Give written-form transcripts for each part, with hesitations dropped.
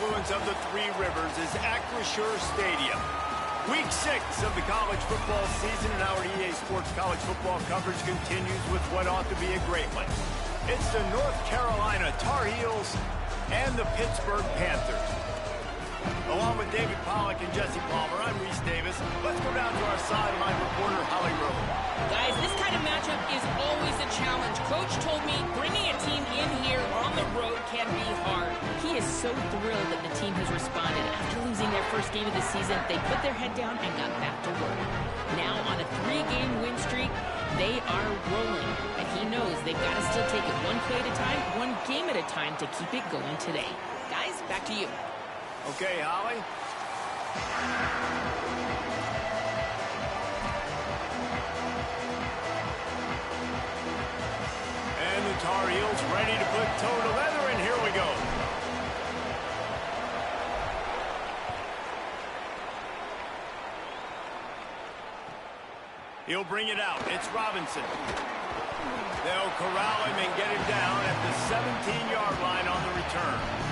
confluence of the Three Rivers is Acrisure Stadium. Week 6 of the college football season, and our EA Sports college football coverage continues with what ought to be a great one. It's the North Carolina Tar Heels and the Pittsburgh Panthers. Along with David Pollack and Jesse Palmer, I'm Reese Davis. Let's go down to our sideline reporter, Holly Rowe. Guys, this kind of matchup is always a challenge. Coach told me bringing a team in here on the road can be hard. He is so thrilled that the team has responded. After losing their first game of the season, they put their head down and got back to work. Now on a 3-game win streak, they are rolling. And he knows they've got to still take it one play at a time, one game at a time to keep it going today. Guys, back to you. Okay, Holly. And the Tar Heels ready to put toe to leather, and here we go. He'll bring it out. It's Robinson. They'll corral him and get him down at the 17-yard line on the return.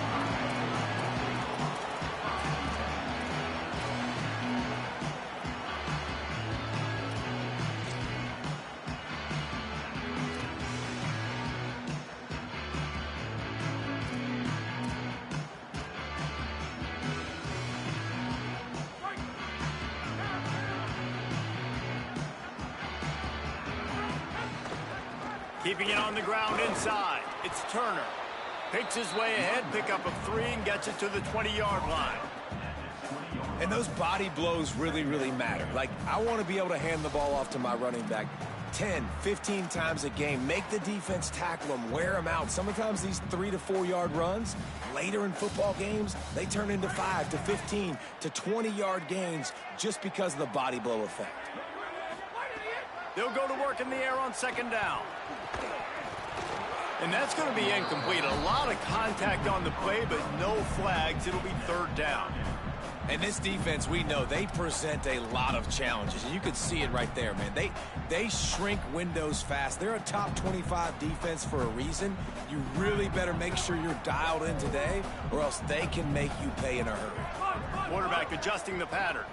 Keeping it on the ground inside. It's Turner. Picks his way ahead, pickup of 3, and gets it to the 20-yard line. And those body blows really, really matter. Like, I want to be able to hand the ball off to my running back 10, 15 times a game. Make the defense tackle them, wear them out. Sometimes these 3 to 4 yard runs, later in football games, they turn into 5 to 15 to 20-yard gains just because of the body blow effect. They'll go to work in the air on second down. And that's going to be incomplete. A lot of contact on the play, but no flags. It'll be third down. And this defense, we know, they present a lot of challenges. And you can see it right there, man. They shrink windows fast. They're a top 25 defense for a reason. You really better make sure you're dialed in today, or else they can make you pay in a hurry. Quarterback adjusting the pattern.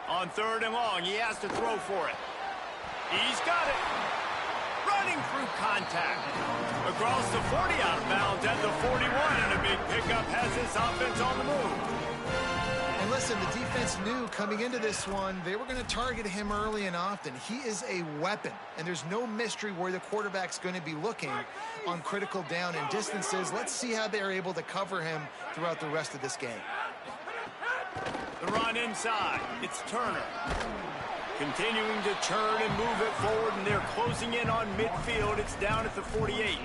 On third and long, he has to throw for it. He's got it. Running through contact. Across the 40, out of bounds at the 41, and a big pickup has this offense on the move. And listen, the defense knew coming into this one, they were going to target him early and often. He is a weapon, and there's no mystery where the quarterback's going to be looking on critical down and distances. Let's see how they're able to cover him throughout the rest of this game. The run inside. It's Turner. Continuing to turn and move it forward, and they're closing in on midfield. It's down at the 48.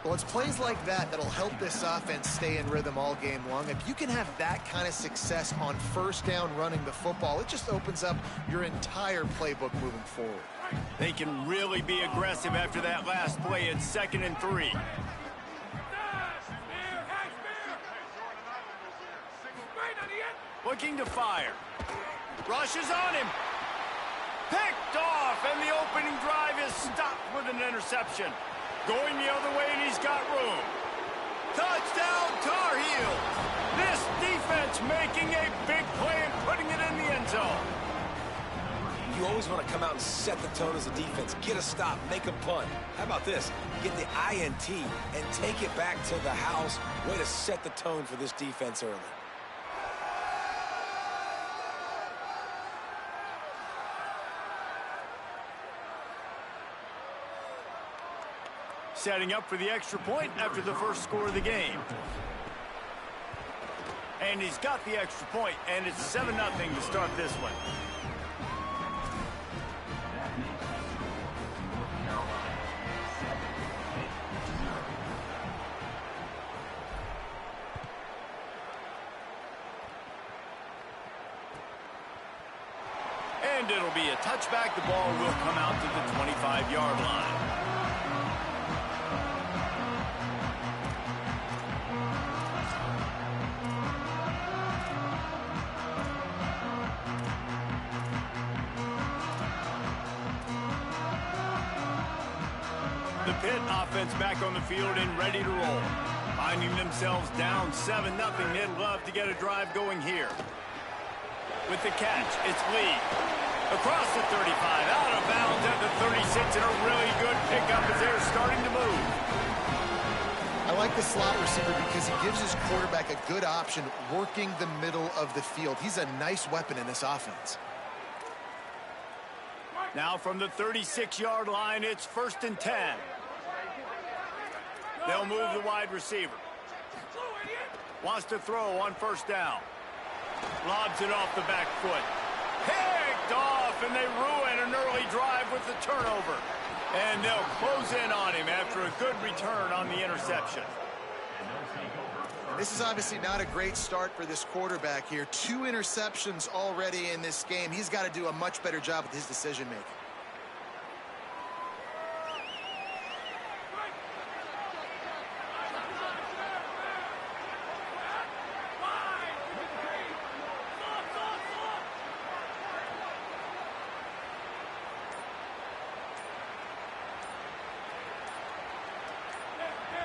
Well, it's plays like that that'll help this offense stay in rhythm all game long. If you can have that kind of success on first down running the football, it just opens up your entire playbook moving forward. They can really be aggressive after that last play. It's 2nd and 3. Looking to fire. Rushes on him. Picked off, and the opening drive is stopped with an interception. Going the other way, and he's got room. Touchdown, Tar Heels. This defense making a big play and putting it in the end zone. You always want to come out and set the tone as a defense. Get a stop, make a punt. How about this? Get the INT and take it back to the house. Way to set the tone for this defense early. Setting up for the extra point after the first score of the game. And he's got the extra point, and it's 7-0 to start this one. And it'll be a touchback. The ball will come out to the 25-yard line. The Pitt offense back on the field and ready to roll. Finding themselves down 7-0, they'd love to get a drive going here. With the catch, it's Lee. Across the 35, out of bounds at the 36, and a really good pickup as they're starting to move. I like the slot receiver because he gives his quarterback a good option working the middle of the field. He's a nice weapon in this offense. Now from the 36-yard line, it's 1st and 10. They'll move the wide receiver. Wants to throw on 1st down. Lobs it off the back foot. Picked off, and they ruin an early drive with the turnover. And they'll close in on him after a good return on the interception. This is obviously not a great start for this quarterback here. 2 interceptions already in this game. He's got to do a much better job with his decision-making.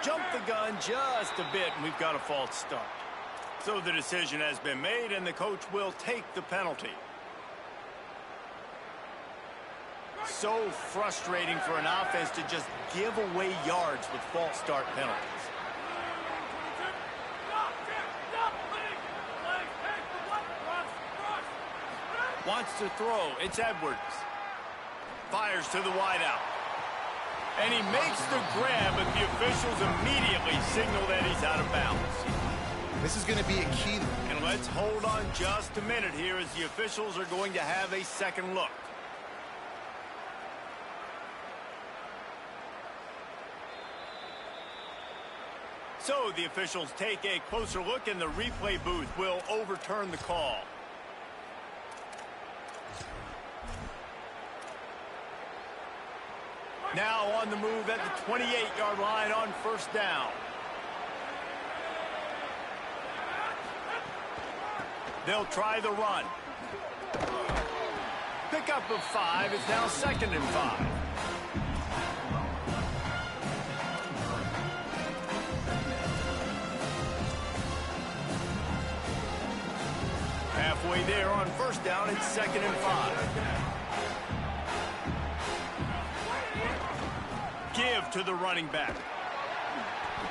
Jump the gun just a bit, and we've got a false start. So the decision has been made, and the coach will take the penalty. So frustrating for an offense to just give away yards with false start penalties. Wants to throw. It's Edwards. Fires to the wideout. And he makes the grab, but the officials immediately signal that he's out of bounds. This is going to be a key. And let's hold on just a minute here as the officials are going to have a second look. So the officials take a closer look, and the replay booth will overturn the call. Now on the move at the 28-yard line on 1st down. They'll try the run. Pickup of 5 is now 2nd and 5. Halfway there on 1st down, it's 2nd and 5. Give to the running back.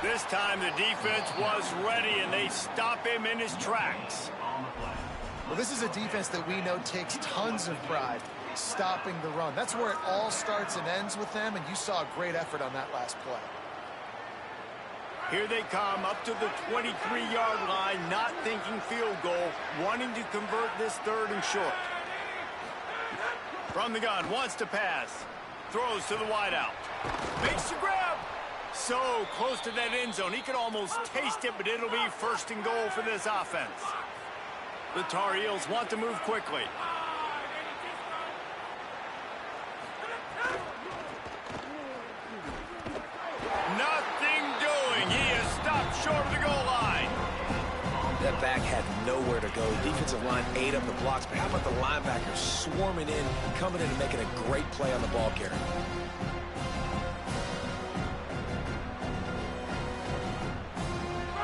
This time the defense was ready, and they stop him in his tracks. Well, this is a defense that we know takes tons of pride stopping the run. That's where it all starts and ends with them, and you saw a great effort on that last play. Here they come up to the 23-yard line, not thinking field goal, wanting to convert this 3rd and short. From the gun, wants to pass. Throws to the wideout. Makes the grab. So close to that end zone. He could almost taste it, but it'll be 1st and goal for this offense. The Tar Heels want to move quickly. Nothing doing. He is stopped short of the goal line. That back had nowhere to go. Defensive line ate up the blocks, but how about the linebackers swarming in, coming in and making a great play on the ball carrier?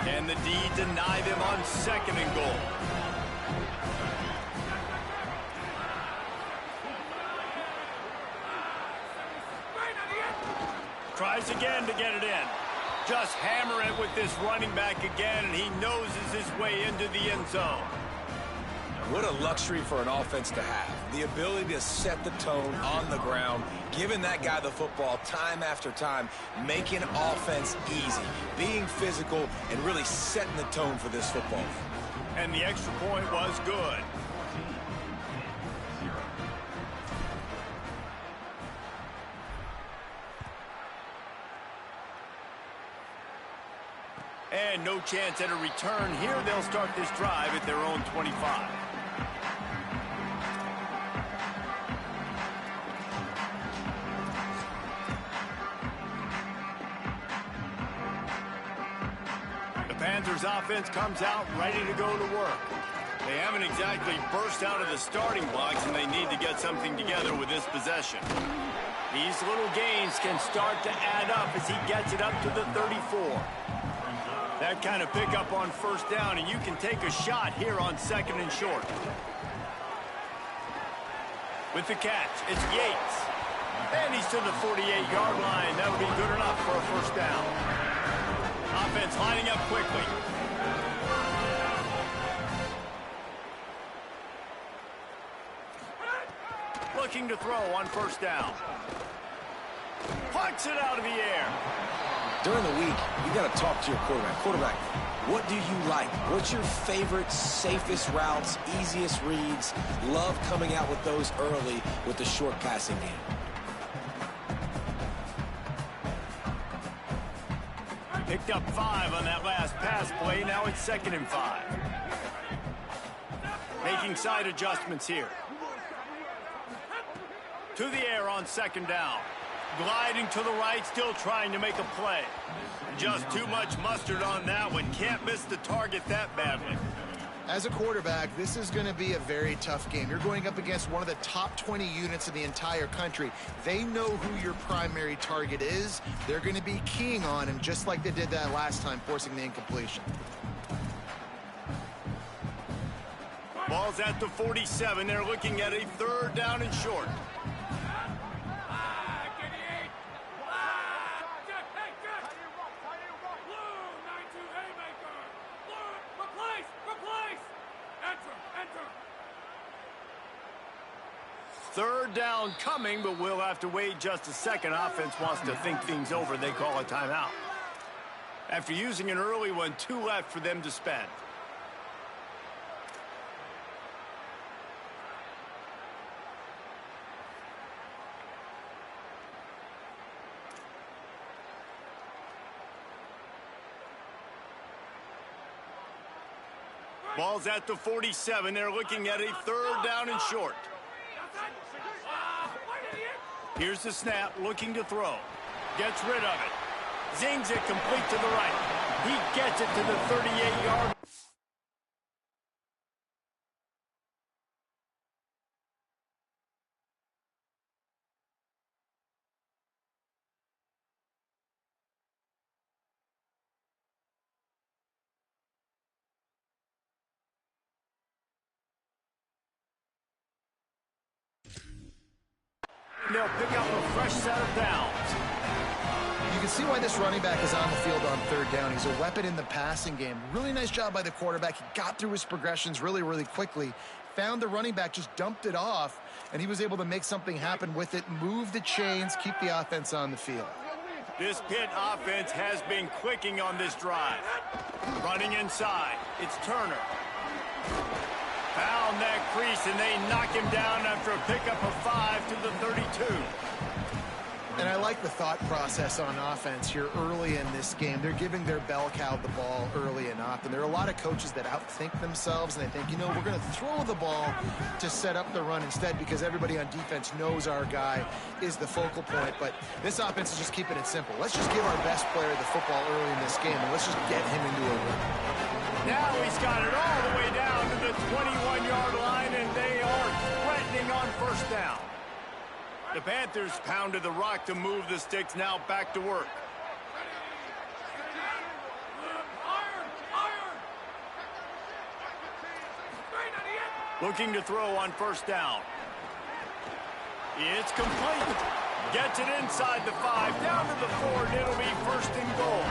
And the D deny them on 2nd and goal. Tries again to get it in. Just hammer it with this running back again, and he noses his way into the end zone. What a luxury for an offense to have. The ability to set the tone on the ground, giving that guy the football time after time, making offense easy, being physical, and really setting the tone for this football. And the extra point was good. And no chance at a return here. They'll start this drive at their own 25. The Panthers offense comes out ready to go to work. They haven't exactly burst out of the starting blocks, and they need to get something together with this possession. These little gains can start to add up as he gets it up to the 34. That kind of pickup on first down, and you can take a shot here on 2nd and short. With the catch, it's Yates. And he's to the 48-yard line. That'll be good enough for a first down. Offense lining up quickly. Looking to throw on first down. Punts it out of the air. During the week, you got to talk to your quarterback. Quarterback, what do you like? What's your favorite, safest routes, easiest reads? Love coming out with those early with the short passing game. Picked up 5 on that last pass play. Now it's 2nd and 5. Making side adjustments here. To the air on 2nd down. Gliding to the right, still trying to make a play. Just too much mustard on that one. Can't miss the target that badly. As a quarterback, this is going to be a very tough game. You're going up against one of the top 20 units in the entire country. They know who your primary target is. They're going to be keying on him, just like they did that last time, forcing the incompletion. Ball's at the 47. They're looking at a 3rd down and short. Third down coming, but we'll have to wait just a second. Offense wants to think things over. They call a timeout. After using an early one, 2 left for them to spend. Ball's at the 47. They're looking at a 3rd down and short. Here's the snap, looking to throw. Gets rid of it. Zings it complete to the right. He gets it to the 38-yard. They'll pick up a fresh set of downs. You can see why this running back is on the field on 3rd down. He's a weapon in the passing game. Really nice job by the quarterback. He got through his progressions really, really quickly. Found the running back, just dumped it off, and he was able to make something happen with it, move the chains, keep the offense on the field. This Pitt offense has been clicking on this drive. Running inside, it's Turner. Found that crease, and they knock him down after a pickup of 5 to the 32. And I like the thought process on offense here early in this game. They're giving their bell cow the ball early and often. There are a lot of coaches that outthink themselves, and they think, you know, we're going to throw the ball to set up the run instead because everybody on defense knows our guy is the focal point. But this offense is just keeping it simple. Let's just give our best player the football early in this game, and let's just get him into a run. Now he's got it all the way down to the 21-yard line, and they are threatening on first down. The Panthers pounded the rock to move the sticks, now back to work. Looking to throw on first down. It's complete. Gets it inside the 5, down to the 4, and it'll be 1st and goal.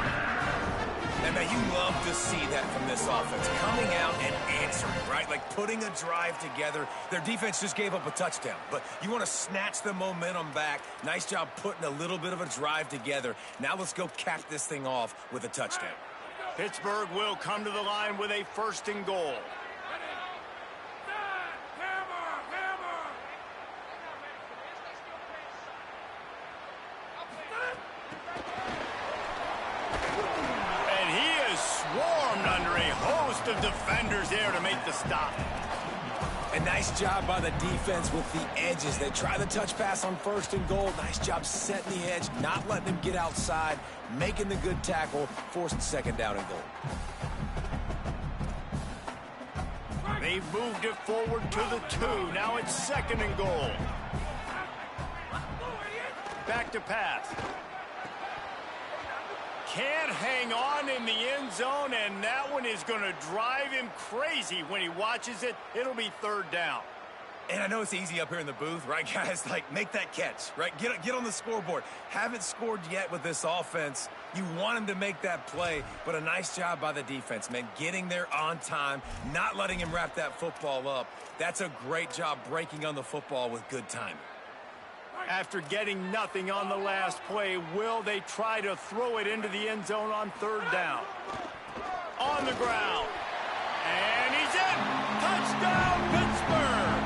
And now you love to see that from this offense, coming out and answering, right? Like putting a drive together. Their defense just gave up a touchdown, but you want to snatch the momentum back. Nice job putting a little bit of a drive together. Now let's go cap this thing off with a touchdown. Pittsburgh will come to the line with a 1st and goal. Swarmed under a host of defenders there to make the stop. A nice job by the defense with the edges. They try the touch pass on 1st and goal. Nice job setting the edge, not letting him get outside, making the good tackle, forcing 2nd down and goal. They've moved it forward to the 2. Now it's 2nd and goal. Back to pass. Can't hang on in the end zone, and that one is going to drive him crazy when he watches it. It'll be 3rd down. And I know it's easy up here in the booth, right, guys? Like, make that catch, right? Get on the scoreboard. Haven't scored yet with this offense. You want him to make that play, but a nice job by the defense, man. Getting there on time, not letting him wrap that football up. That's a great job breaking on the football with good time. After getting nothing on the last play, will they try to throw it into the end zone on 3rd down? On the ground. And he's in. Touchdown, Pittsburgh.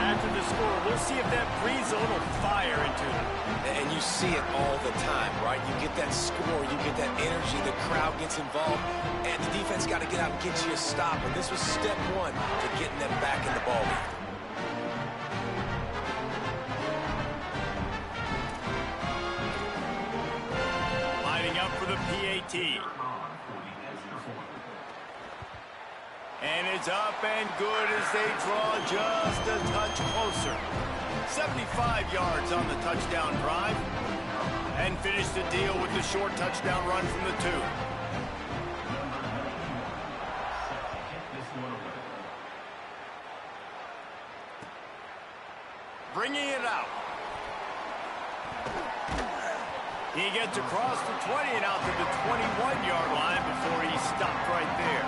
After the score, we'll see if that breathes a little fire into them. And you see it all the time, right? You get that score, you get that energy, the crowd gets involved, and the defense got to get out and get you a stop. And this was step 1 to getting them back in the ball game. Lining up for the PAT. And it's up and good as they draw just a touch closer. 75 yards on the touchdown drive. And finish the deal with the short touchdown run from the 2. Bringing it out. He gets across the 20 and out to the 21-yard line before he stopped right there.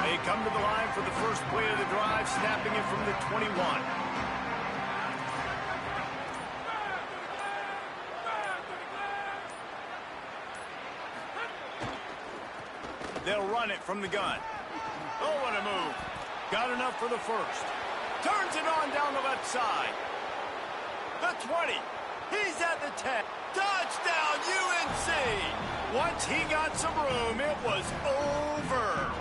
They come to the line for the first play of the drive, snapping it from the 21. They'll run it from the gun. Oh, what a move. Got enough for the first. Turns it on down the left side. The 20. He's at the 10. Touchdown, UNC. Once he got some room, it was over.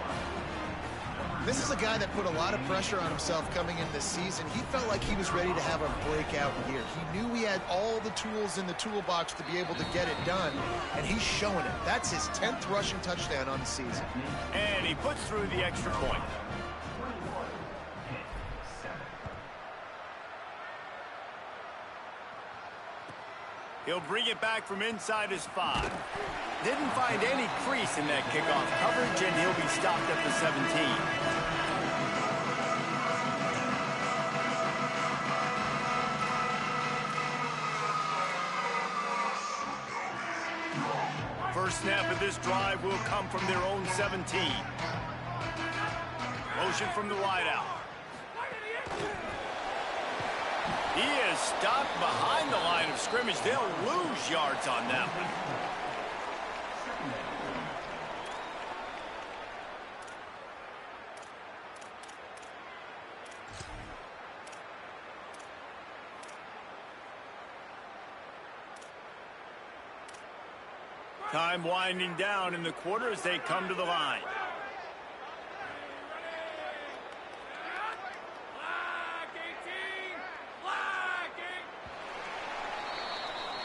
This is a guy that put a lot of pressure on himself coming into this season. He felt like he was ready to have a breakout year. He knew he had all the tools in the toolbox to be able to get it done, and he's showing it. That's his 10th rushing touchdown on the season. And he puts through the extra point. He'll bring it back from inside his 5. Didn't find any crease in that kickoff coverage, and he'll be stopped at the 17. First snap of this drive will come from their own 17. Motion from the wideout. He is stopped behind the line of scrimmage. They'll lose yards on that one. Time winding down in the quarter as they come to the line.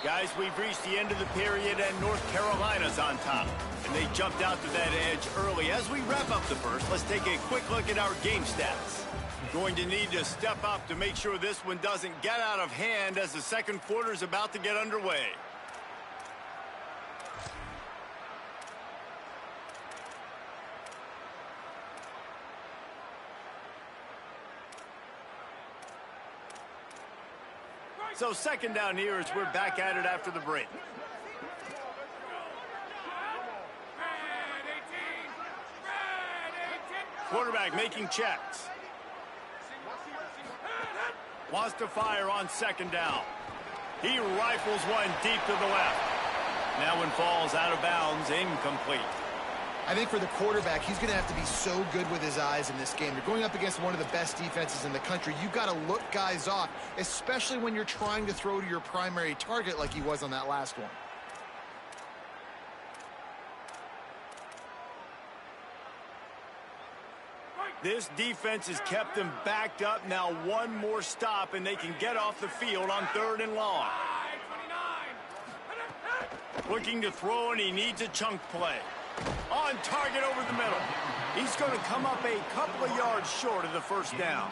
Guys, we've reached the end of the period, and North Carolina's on top. And they jumped out to that edge early. As we wrap up the first, let's take a quick look at our game stats. Going to need to step up to make sure this one doesn't get out of hand as the second quarter is about to get underway. So second down here as we're back at it after the break. Quarterback making checks. Wants to fire on second down. He rifles one deep to the left. That one falls out of bounds, incomplete. I think for the quarterback, he's going to have to be so good with his eyes in this game. You're going up against one of the best defenses in the country. You've got to look guys off, especially when you're trying to throw to your primary target like he was on that last one. This defense has kept them backed up. Now one more stop, and they can get off the field on 3rd and long. Looking to throw, and he needs a chunk play. On target over the middle. He's going to come up a couple of yards short of the first down.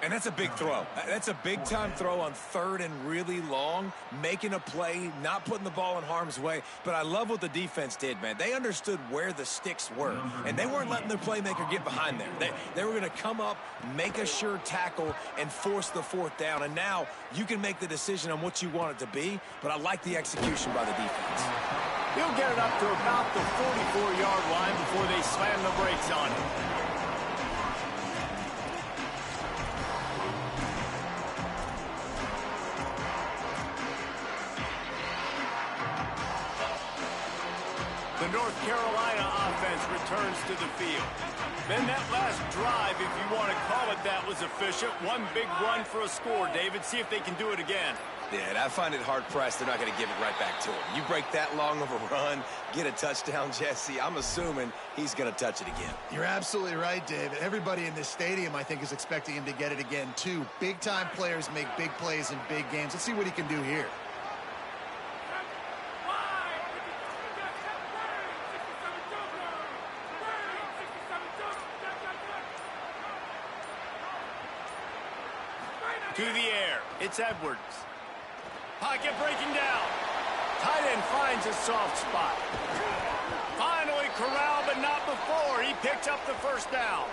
And that's a big throw. That's a big-time throw on 3rd and really long, making a play, not putting the ball in harm's way. But I love what the defense did, man. They understood where the sticks were, and they weren't letting their playmaker get behind there. They were going to come up, make a sure tackle, and force the 4th down. And now you can make the decision on what you want it to be, but I like the execution by the defense. He'll get it up to about the 44-yard line before they slam the brakes on him. The North Carolina offense returns to the field. Then that last drive, if you want to call it that, was efficient. One big run for a score, David. See if they can do it again. Yeah, and I find it hard-pressed they're not going to give it right back to him. You break that long of a run, get a touchdown, Jesse, I'm assuming he's going to touch it again. You're absolutely right, David. Everybody in this stadium, I think, is expecting him to get it again, too. Big-time players make big plays in big games. Let's see what he can do here. To the air, it's Edwards. Pocket breaking down. Tight end finds a soft spot. Finally corralled, but not before. He picks up the first down.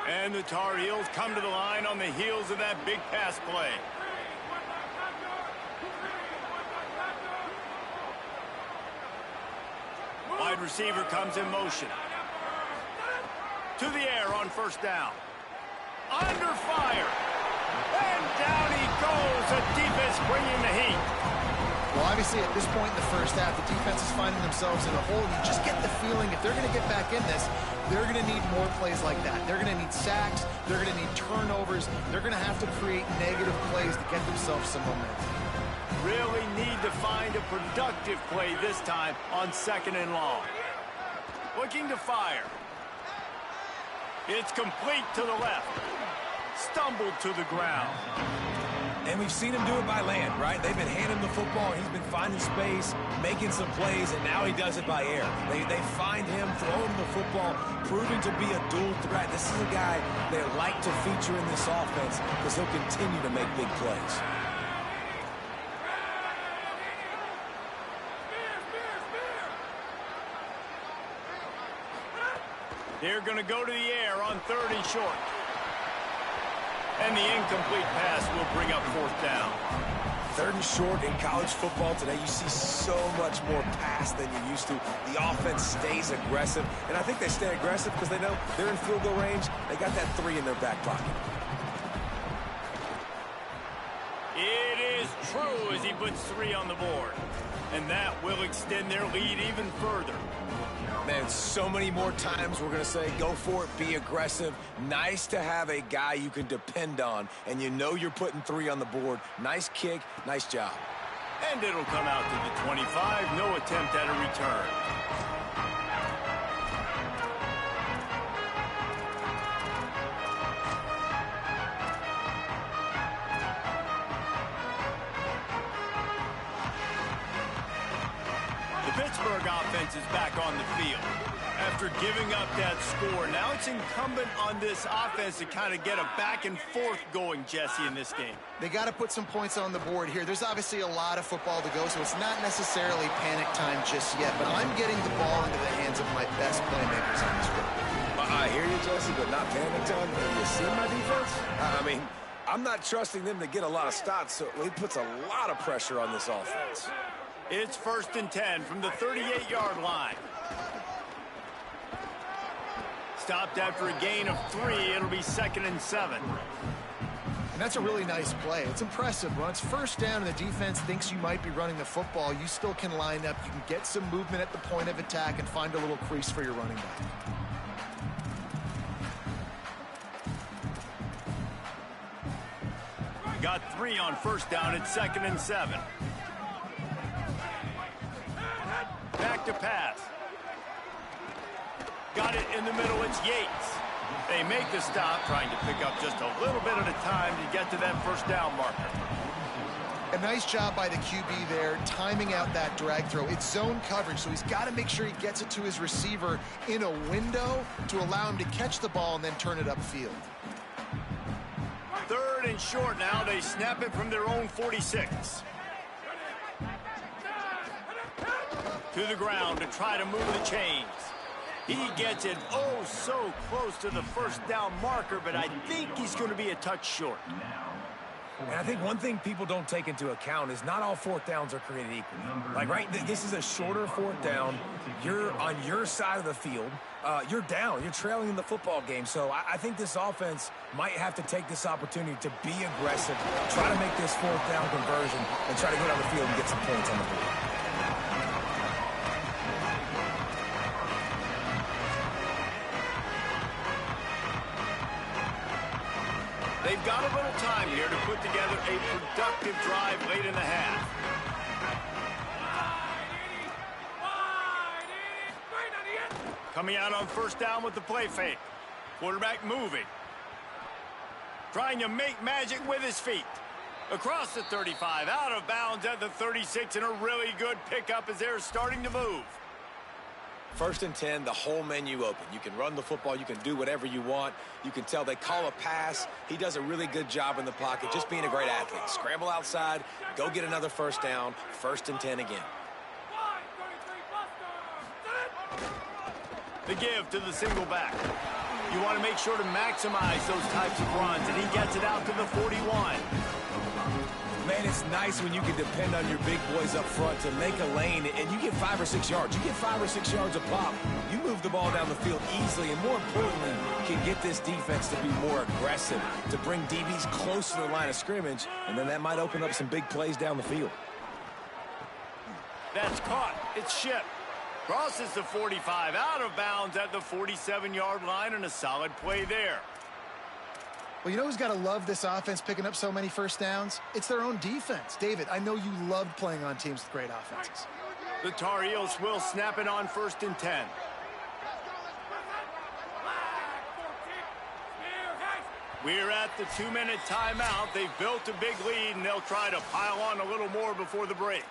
And the Tar Heels come to the line on the heels of that big pass play. Wide receiver comes in motion. To the air on 1st down. Under fire. And down he goes. The defense bringing the heat. Well, obviously, at this point in the first half, the defense is finding themselves in a hole. You just get the feeling if they're going to get back in this, they're going to need more plays like that. They're going to need sacks. They're going to need turnovers. They're going to have to create negative plays to get themselves some momentum. Really need to find a productive play this time on 2nd and long. Looking to fire. It's complete to the left. Stumbled to the ground. And we've seen him do it by land, right? They've been handing the football. He's been finding space, making some plays, and now he does it by air. They find him, throw him the football, proving to be a dual threat. This is a guy they like to feature in this offense because he'll continue to make big plays. They're going to go to the air on 3rd and short. And the incomplete pass will bring up 4th down. 3rd and short in college football today, you see so much more pass than you used to. The offense stays aggressive, and I think they stay aggressive because they know they're in field goal range. They got that 3 in their back pocket. It is true as he puts 3 on the board. And that will extend their lead even further. Man, so many more times we're going to say, go for it, be aggressive. Nice to have a guy you can depend on, and you know you're putting 3 on the board. Nice kick, nice job. And it'll come out to the 25, no attempt at a return. The Pittsburgh offense is back on the field. After giving up that score, now it's incumbent on this offense to kind of get a back and forth going, Jesse, in this game. They got to put some points on the board here. There's obviously a lot of football to go, so it's not necessarily panic time just yet, but I'm getting the ball into the hands of my best playmakers on this field. I hear you, Jesse, but not panic time. Have you seen my defense? I mean, I'm not trusting them to get a lot of stops, so it puts a lot of pressure on this offense. It's 1st and 10 from the 38-yard line. Stopped after a gain of 3. It'll be 2nd and 7. And that's a really nice play. It's impressive. When it's 1st down and the defense thinks you might be running the football, you still can line up. You can get some movement at the point of attack and find a little crease for your running back. got 3 on first down at 2nd and 7. Back to pass. Got it in the middle. It's Yates. They make the stop, trying to pick up just a little bit at a time to get to that first down marker. A nice job by the QB there, timing out that drag throw. It's zone coverage, so he's got to make sure he gets it to his receiver in a window to allow him to catch the ball and then turn it upfield. 3rd and short now. They snap it from their own 46. To the ground to try to move the chains. He gets it oh so close to the first down marker, but I think he's going to be a touch short. And I think one thing people don't take into account is not all 4th downs are created equal. Like, right, this is a shorter 4th down. You're on your side of the field. You're down. You're trailing in the football game. So I think this offense might have to take this opportunity to be aggressive, try to make this 4th down conversion, and try to go down the field and get some points on the board. They've got a little time here to put together a productive drive late in the half. Coming out on first down with the play fake. Quarterback moving. Trying to make magic with his feet. Across the 35, out of bounds at the 36, and a really good pickup as they're starting to move. 1st and 10, the whole menu open. You can run the football. You can do whatever you want. You can tell they call a pass. He does a really good job in the pocket, just being a great athlete. Scramble outside, go get another first down, 1st and 10 again. The give to the single back. You want to make sure to maximize those types of runs, and he gets it out to the 41. Man, it's nice when you can depend on your big boys up front to make a lane, and you get 5 or 6 yards. You get 5 or 6 yards a pop. You move the ball down the field easily, and more importantly, can get this defense to be more aggressive, to bring DBs close to the line of scrimmage, and then that might open up some big plays down the field. That's caught. It's shipped. Crosses the 45, out of bounds at the 47-yard line, and a solid play there. Well, you know who's got to love this offense picking up so many first downs? It's their own defense. David, I know you loved playing on teams with great offenses. The Tar Heels will snap it on 1st and 10. We're at the 2-minute timeout. They've built a big lead, and they'll try to pile on a little more before the break.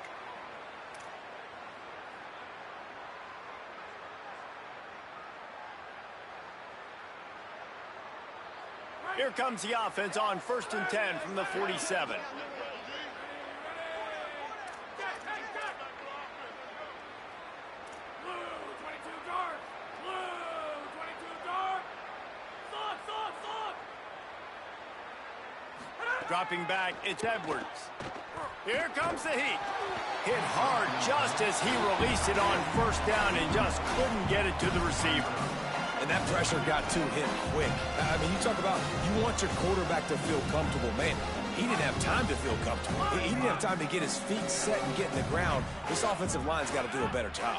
Here comes the offense on 1st and 10 from the 47. Dropping back, it's Edwards. Here comes the heat. Hit hard just as he released it on first down and just couldn't get it to the receiver. And that pressure got to him quick. I mean, you talk about you want your quarterback to feel comfortable. Man, he didn't have time to feel comfortable. He didn't have time to get his feet set and get in the ground. This offensive line's got to do a better job.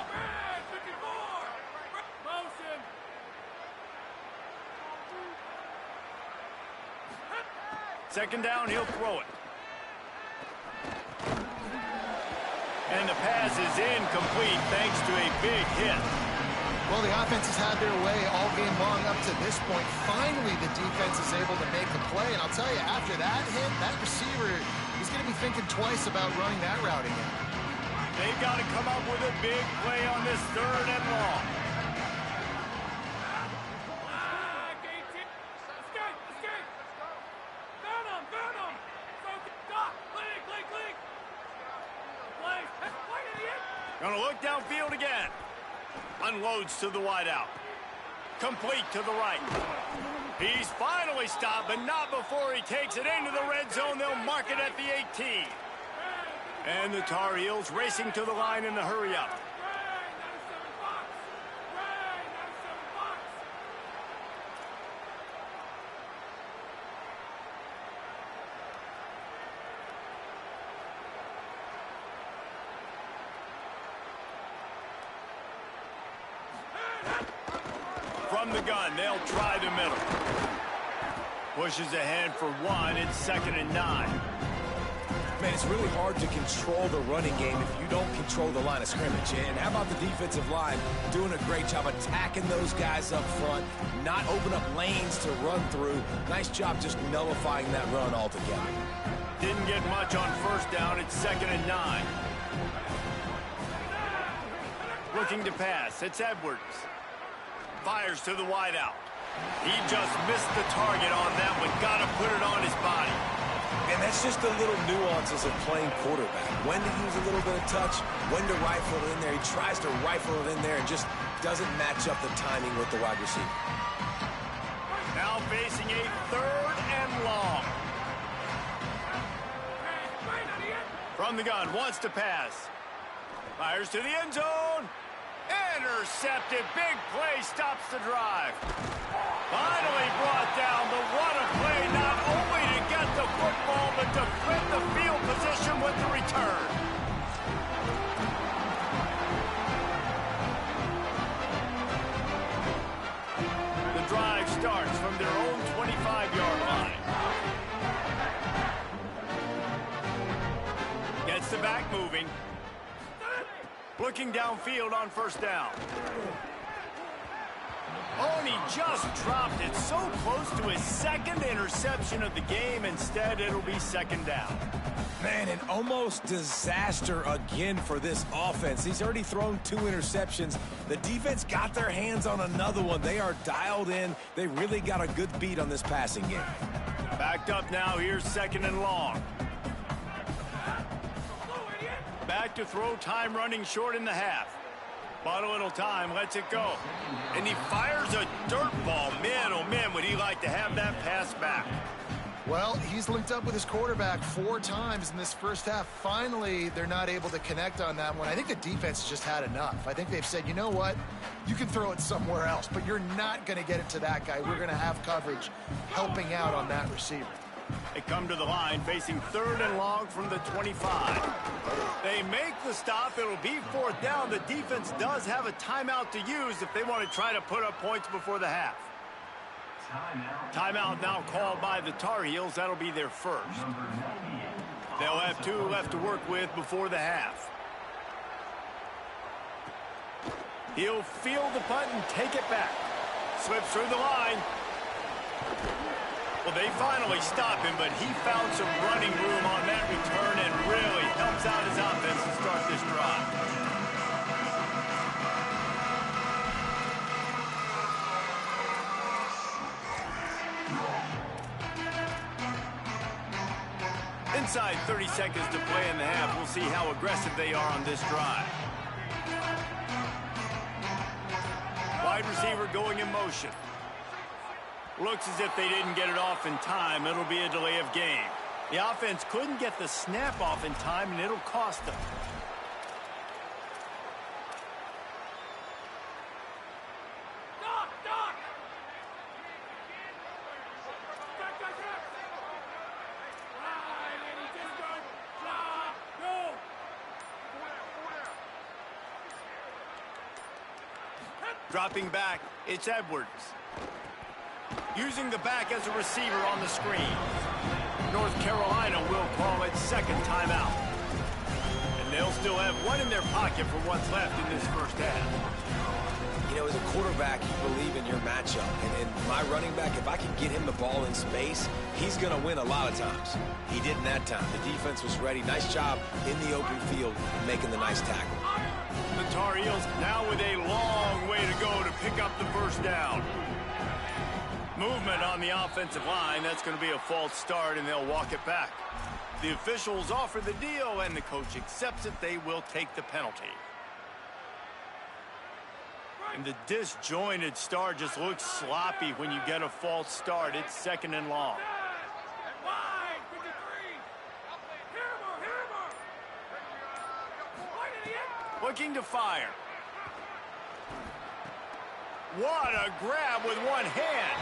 Second down, he'll throw it. And the pass is incomplete thanks to a big hit. Well, the offense has had their way all game long up to this point. Finally, the defense is able to make the play. And I'll tell you, after that hit, that receiver is going to be thinking twice about running that route again. They've got to come up with a big play on this 3rd and long. Gonna look downfield again. Unloads to the wideout. Complete to the right. He's finally stopped, but not before he takes it into the red zone. They'll mark it at the 18. And the Tar Heels racing to the line in the hurry-up. From the gun, they'll try the middle. Pushes ahead for one. It's 2nd and 9. Man, it's really hard to control the running game if you don't control the line of scrimmage. And how about the defensive line doing a great job attacking those guys up front, not open up lanes to run through. Nice job just nullifying that run altogether. Didn't get much on 1st down. It's 2nd and 9. Looking to pass. It's Edwards. Fires to the wideout. He just missed the target on that one. Got to put it on his body. And that's just the little nuances of playing quarterback. When to use a little bit of touch, when to rifle it in there. He tries to rifle it in there and just doesn't match up the timing with the wide receiver. Now facing a 3rd and long. From the gun, wants to pass. Fires to the end zone. Intercepted. Big play stops the drive. Finally brought down, but what a play, not only to get the football, but to flip the field position with the return. The drive starts from their own 25-yard line. Gets the back moving. Looking downfield on 1st down. Oh, and he just dropped it so close to his 2nd interception of the game. Instead, it'll be 2nd down. Man, an almost disaster again for this offense. He's already thrown 2 interceptions. The defense got their hands on another one. They are dialed in. They really got a good beat on this passing game. Backed up now. Here's 2nd and long. Back to throw, time running short in the half. Bought a little time, lets it go. And he fires a dirt ball. Man, oh man, would he like to have that pass back. Well, he's linked up with his quarterback 4 times in this first half. Finally, they're not able to connect on that one. I think the defense just had enough. I think they've said, you know what? You can throw it somewhere else, but you're not going to get it to that guy. We're going to have coverage helping out on that receiver. They come to the line facing 3rd and long from the 25. They make the stop. It'll be 4th down. The defense does have a timeout to use if they want to try to put up points before the half. Timeout now called by the Tar Heels. That'll be their first. They'll have 2 left to work with before the half. He'll field the punt and take it back. Slips through the line. Well, they finally stop him, but he found some running room on that return and really helps out his offense to start this drive. Inside 30 seconds to play in the half. We'll see how aggressive they are on this drive. Wide receiver going in motion. Looks as if they didn't get it off in time. It'll be a delay of game. The offense couldn't get the snap off in time, and it'll cost them. Dropping back, it's Edwards. Using the back as a receiver on the screen. North Carolina will call it 2nd timeout. And they'll still have 1 in their pocket for what's left in this first half. You know, as a quarterback, you believe in your matchup. And my running back, if I can get him the ball in space, he's going to win a lot of times. He didn't that time. The defense was ready. Nice job in the open field making the nice tackle. The Tar Heels now with a long way to go to pick up the first down. Movement on the offensive line. That's going to be a false start, and they'll walk it back. The officials offer the deal, and the coach accepts it. They will take the penalty. And the disjointed start just looks sloppy when you get a false start. It's 2nd and long. Looking to fire. What a grab with one hand.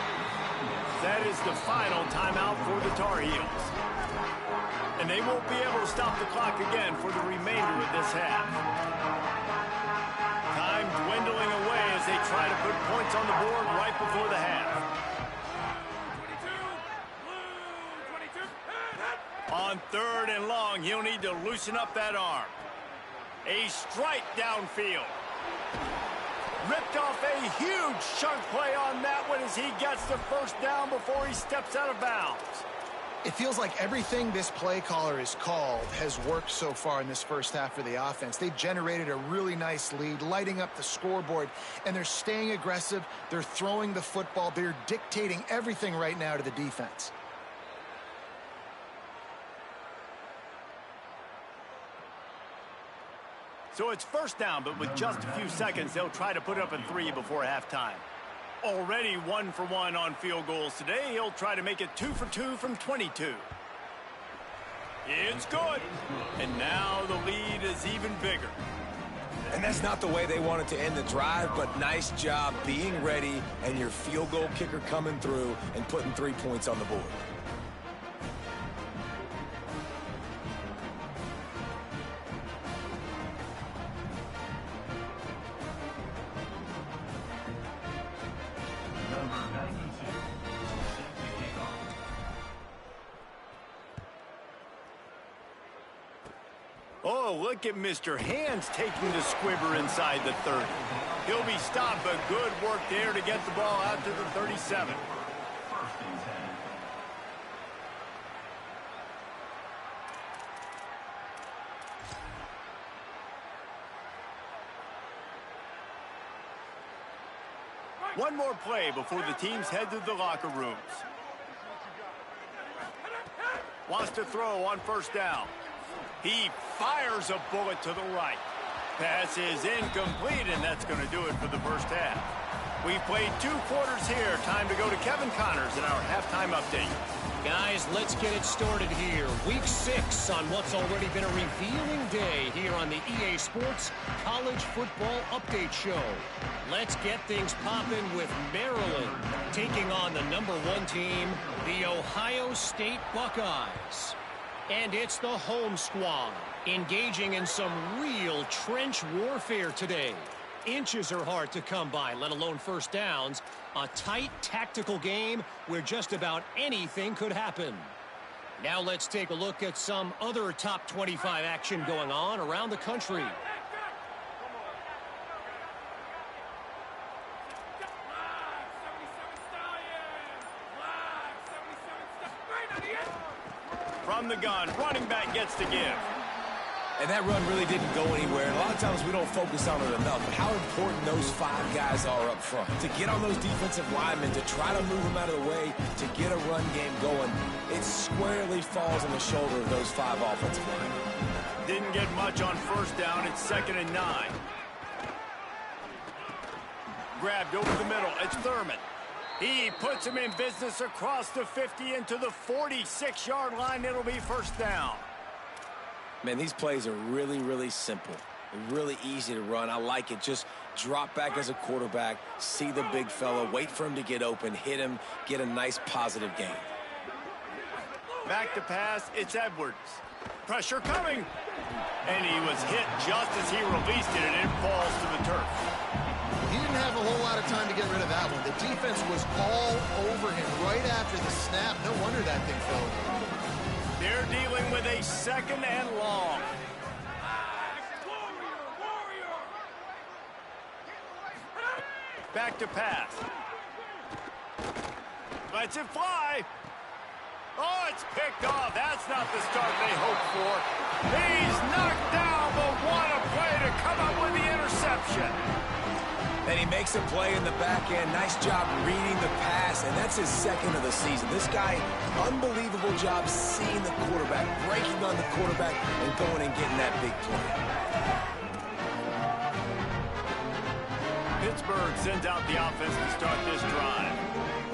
That is the final timeout for the Tar Heels. And they won't be able to stop the clock again for the remainder of this half. Time dwindling away as they try to put points on the board right before the half. 3rd and long. He'll need to loosen up that arm. A strike downfield. Ripped off a huge chunk play on that one as he gets the first down before he steps out of bounds. It feels like everything this play caller has called has worked so far in this first half of the offense. They've generated a really nice lead, lighting up the scoreboard, and they're staying aggressive. They're throwing the football. They're dictating everything right now to the defense. So it's first down, but with just a few seconds, they'll try to put up a 3 before halftime. Already 1 for 1 on field goals today. He'll try to make it 2 for 2 from 22. It's good. And now the lead is even bigger. And that's not the way they wanted to end the drive, but nice job being ready and your field goal kicker coming through and putting 3 points on the board. Oh, look at Mr. Hands taking the squibber inside the 30. He'll be stopped, but good work there to get the ball out to the 37. One more play before the teams head to the locker rooms. Wants to throw on first down. He fires a bullet to the right. Pass is incomplete, and that's going to do it for the first half. We've played 2 quarters here. Time to go to Kevin Connors in our halftime update. Guys, let's get it started here. Week 6 on what's already been a revealing day here on the EA Sports College Football Update Show. Let's get things popping with Maryland taking on the #1 team, the Ohio State Buckeyes. And it's the home squad engaging in some real trench warfare today. Inches are hard to come by, let alone first downs. A tight tactical game where just about anything could happen. Now let's take a look at some other top 25 action going on around the country. From the gun, running back gets to give. And that run really didn't go anywhere. And a lot of times we don't focus on it enough. But how important those 5 guys are up front. To get on those defensive linemen, to try to move them out of the way, to get a run game going, it squarely falls on the shoulder of those 5 offensive linemen. Didn't get much on first down. It's 2nd and 9. Grabbed over the middle. It's Thurman. He puts him in business across the 50 into the 46-yard line. It'll be first down. Man, these plays are really, really simple. They're really easy to run. I like it. Just drop back as a quarterback, see the big fella, wait for him to get open, hit him, get a nice positive gain. Back to pass. It's Edwards. Pressure coming. And he was hit just as he released it, and it falls to the turf. He didn't have a whole lot of time to get rid of that one. The defense was all over him right after the snap. No wonder that thing fell. They're dealing with a 2nd and long. Back to pass. Lets it fly. Oh, it's picked off. That's not the start they hoped for. He's knocked down, but what a play to come up with the interception. And he makes a play in the back end. Nice job reading the pass, and that's his 2nd of the season. This guy, unbelievable job seeing the quarterback, breaking on the quarterback, and going and getting that big play. Pittsburgh sends out the offense to start this drive.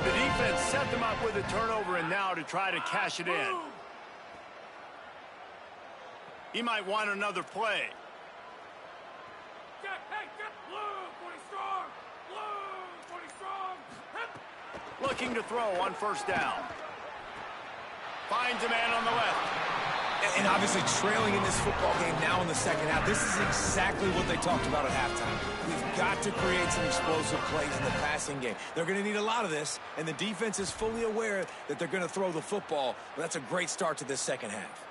The defense set them up with a turnover, and now to try to cash it in. He might want another play. Looking to throw on first down. Finds a man on the left. And obviously trailing in this football game now in the second half. This is exactly what they talked about at halftime. We've got to create some explosive plays in the passing game. They're going to need a lot of this, and the defense is fully aware that they're going to throw the football. But that's a great start to this second half.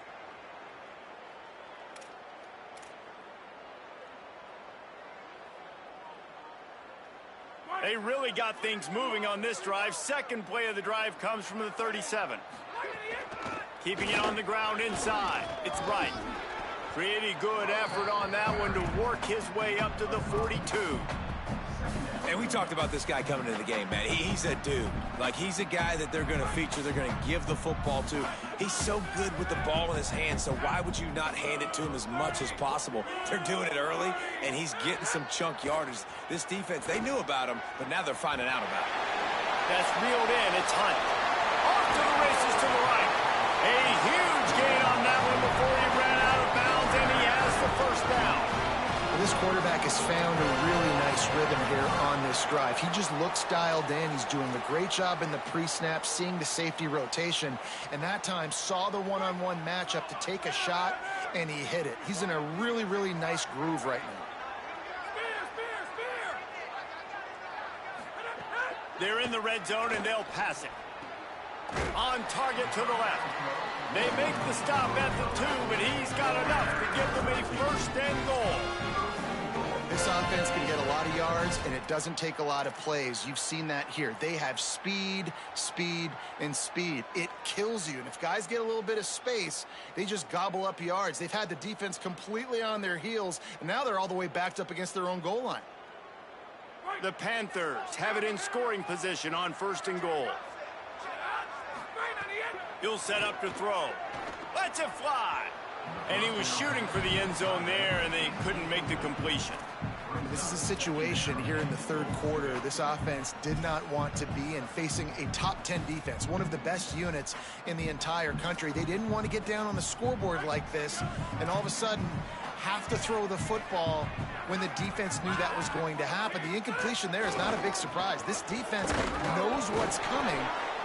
They really got things moving on this drive. Second play of the drive comes from the 37. Keeping it on the ground inside. It's right. Pretty good effort on that one to work his way up to the 42. And we talked about this guy coming into the game, man. He's a dude. Like, he's a guy that they're going to feature, they're going to give the football to. He's so good with the ball in his hands, so why would you not hand it to him as much as possible? They're doing it early, and he's getting some chunk yardage. This defense, they knew about him, but now they're finding out about him. That's reeled in. It's Hunt. Off to the races to the right. A huge gain on that one before he ran out of bounds, and he has the first down. This quarterback has found a really nice rhythm here on this drive. He just looks dialed in. He's doing a great job in the pre-snap, seeing the safety rotation, and that time saw the one-on-one matchup to take a shot, and he hit it. He's in a really, really nice groove right now. They're in the red zone, and they'll pass it. On target to the left. They make the stop at the 2, but he's got enough to give them a first and goal. This offense can get a lot of yards, and it doesn't take a lot of plays. You've seen that here. They have speed, speed, and speed. It kills you. And if guys get a little bit of space, they just gobble up yards. They've had the defense completely on their heels, and now they're all the way backed up against their own goal line. The Panthers have it in scoring position on first and goal. He'll set up to throw. Lets it fly. And he was shooting for the end zone there, and they couldn't make the completion. This is a situation here in the third quarter this offense did not want to be in, facing a top 10 defense, one of the best units in the entire country. They didn't want to get down on the scoreboard like this, and all of a sudden have to throw the football when the defense knew that was going to happen. The incompletion there is not a big surprise. This defense knows what's coming,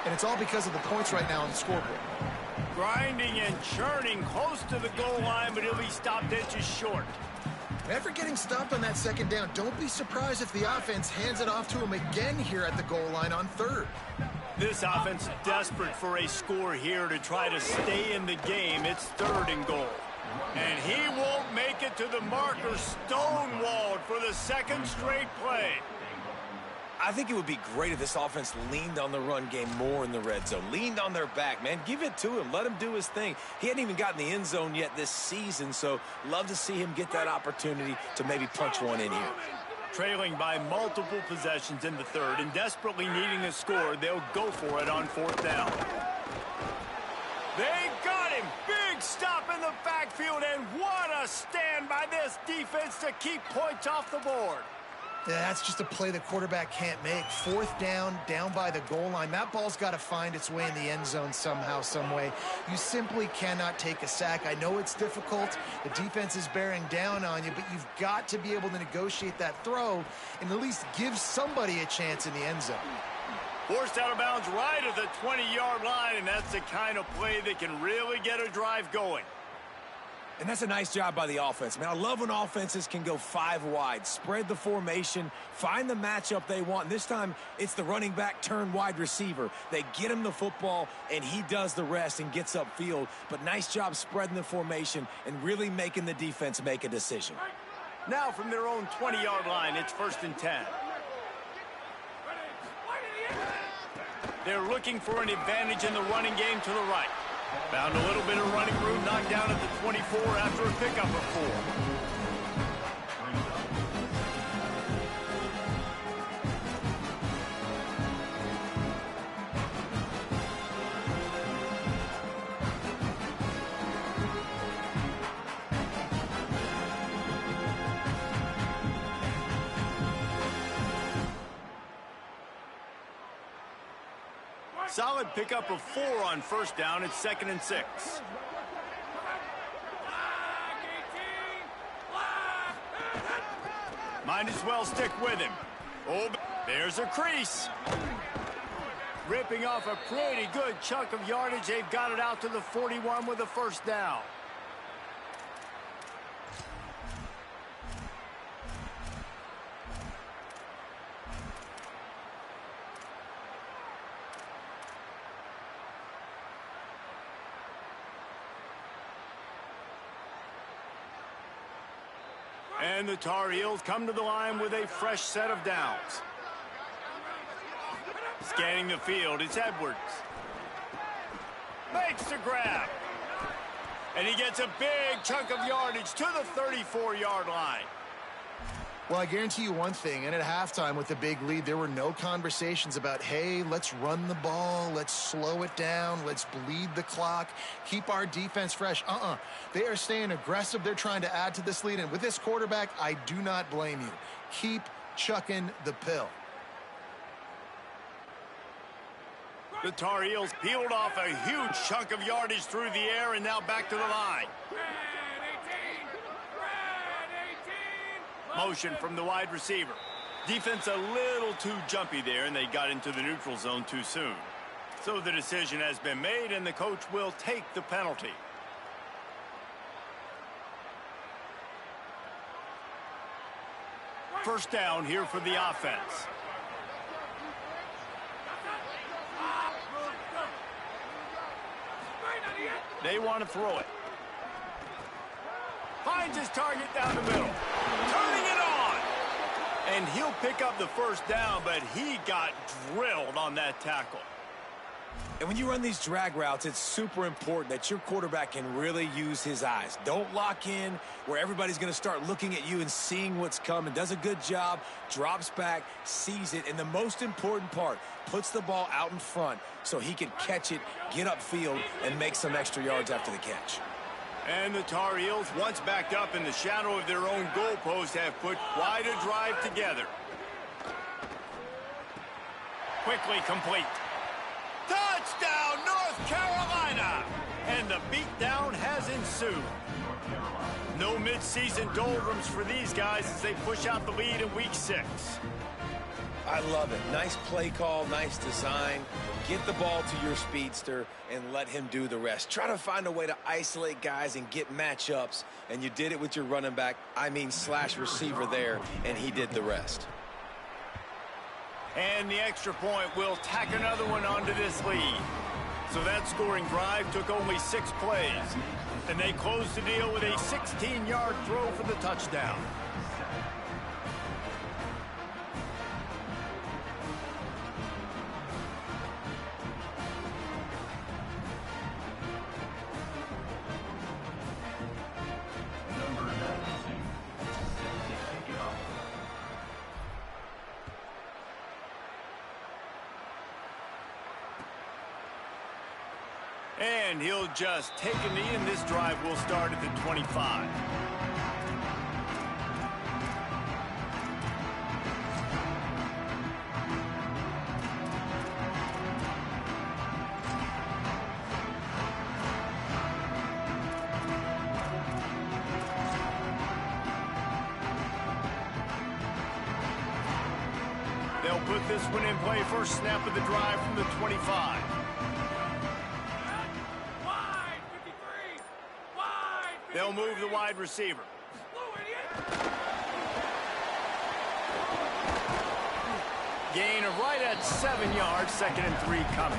and it's all because of the points right now on the scoreboard. Grinding and churning close to the goal line, but he'll be stopped inches short. After getting stopped on that second down, don't be surprised if the offense hands it off to him again here at the goal line on third. This offense desperate for a score here to try to stay in the game. It's third and goal. And he won't make it to the marker, stonewalled for the second straight play. I think it would be great if this offense leaned on the run game more in the red zone. Leaned on their back, man. Give it to him. Let him do his thing. He hadn't even gotten the end zone yet this season, so love to see him get that opportunity to maybe punch one in here. Trailing by multiple possessions in the third and desperately needing a score, they'll go for it on fourth down. They got him. Big stop in the backfield, and what a stand by this defense to keep points off the board. Yeah, that's just a play the quarterback can't make. Fourth down, down by the goal line. That ball's got to find its way in the end zone somehow, some way. You simply cannot take a sack. I know it's difficult. The defense is bearing down on you, but you've got to be able to negotiate that throw and at least give somebody a chance in the end zone. Forced out of bounds right at the 20-yard line, and that's the kind of play that can really get a drive going. And that's a nice job by the offense. Man, I love when offenses can go 5 wide, spread the formation, find the matchup they want. And this time, it's the running back turn wide receiver. They get him the football, and he does the rest and gets upfield. But nice job spreading the formation and really making the defense make a decision. Now from their own 20-yard line, it's first and 10. They're looking for an advantage in the running game to the right. Found a little bit of running room, knocked down at the 24 after a pickup of 4. Solid pickup of 4 on first down. It's second and 6. Might as well stick with him. Oh, there's a crease. Ripping off a pretty good chunk of yardage. They've got it out to the 41 with a first down. And the Tar Heels come to the line with a fresh set of downs. Scanning the field, it's Edwards. Makes the grab. And he gets a big chunk of yardage to the 34-yard line. Well, I guarantee you one thing, and at halftime with the big lead, there were no conversations about, hey, let's run the ball, let's slow it down, let's bleed the clock, keep our defense fresh. They are staying aggressive. They're trying to add to this lead, and with this quarterback, I do not blame you. Keep chucking the pill. The Tar Heels peeled off a huge chunk of yardage through the air and now back to the line. Motion from the wide receiver. Defense a little too jumpy there, and they got into the neutral zone too soon. So the decision has been made, and the coach will take the penalty. First down here for the offense. They want to throw it. Finds his target down the middle. Turning it on. And he'll pick up the first down, but he got drilled on that tackle. And when you run these drag routes, it's super important that your quarterback can really use his eyes. Don't lock in where everybody's going to start looking at you and seeing what's coming. Does a good job, drops back, sees it, and the most important part, puts the ball out in front so he can catch it, get upfield, and make some extra yards after the catch. And the Tar Heels, once backed up in the shadow of their own goalpost, have put quite a drive together. Quickly complete. Touchdown, North Carolina! And the beatdown has ensued. No midseason doldrums for these guys as they push out the lead in Week 6. I love it. Nice play call, nice design. Get the ball to your speedster and let him do the rest. Try to find a way to isolate guys and get matchups, and you did it with your running back, slash receiver there, and he did the rest. And the extra point will tack another one onto this lead. So that scoring drive took only 6 plays. And they closed the deal with a 16-yard throw for the touchdown. And he'll just take a knee, and this drive will start at the 25. They'll put this one in play, first snap of the drive from the 25. They'll move the wide receiver. Gain of right at 7 yards, 2nd and 3 coming.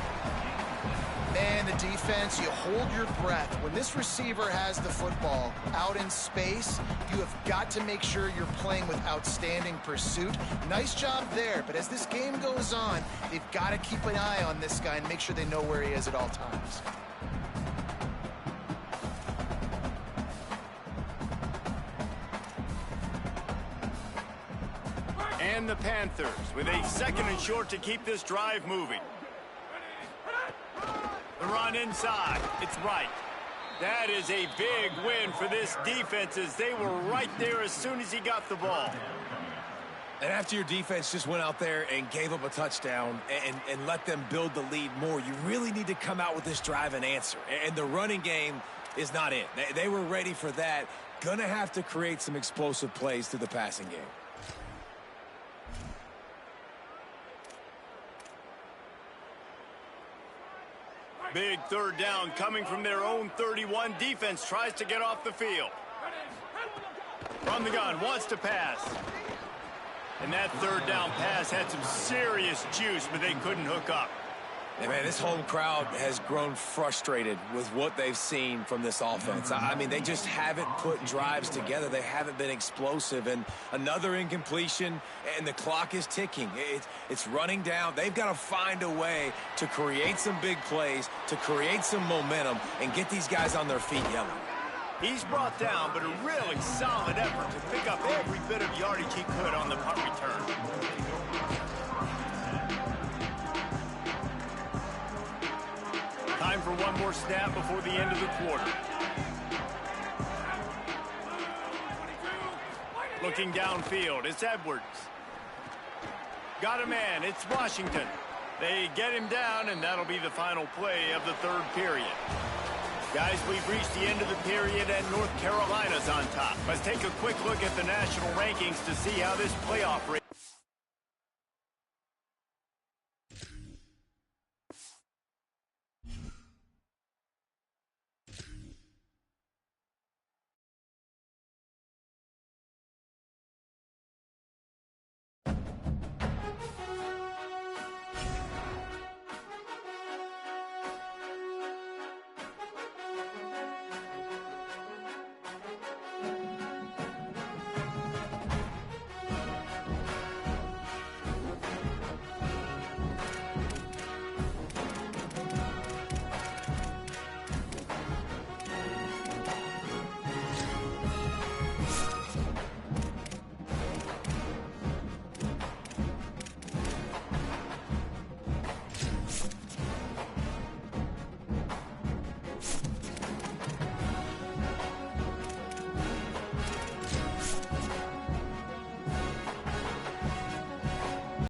Man, the defense, you hold your breath. When this receiver has the football out in space, you have got to make sure you're playing with outstanding pursuit. Nice job there, but as this game goes on, they've got to keep an eye on this guy and make sure they know where he is at all times. And the Panthers with a 2nd and short to keep this drive moving. The run inside. It's right. That is a big win for this defense as they were right there as soon as he got the ball. And after your defense just went out there and gave up a touchdown and let them build the lead more, you really need to come out with this drive and answer. And the running game is not it. They were ready for that. Gonna have to create some explosive plays through the passing game. Big 3rd down coming from their own 31. Defense tries to get off the field. From the gun, wants to pass. And that 3rd down pass had some serious juice, but they couldn't hook up. And man, this home crowd has grown frustrated with what they've seen from this offense. I mean, they just haven't put drives together. They haven't been explosive. And another incompletion, and the clock is ticking. It's running down. They've got to find a way to create some big plays, to create some momentum, and get these guys on their feet yelling. He's brought down, but a really solid effort to pick up every bit of yardage he could on the punt return. Time for one more snap before the end of the quarter. Looking downfield, it's Edwards. Got a man, it's Washington. They get him down, and that'll be the final play of the third period. Guys, we've reached the end of the period, and North Carolina's on top. Let's take a quick look at the national rankings to see how this playoff race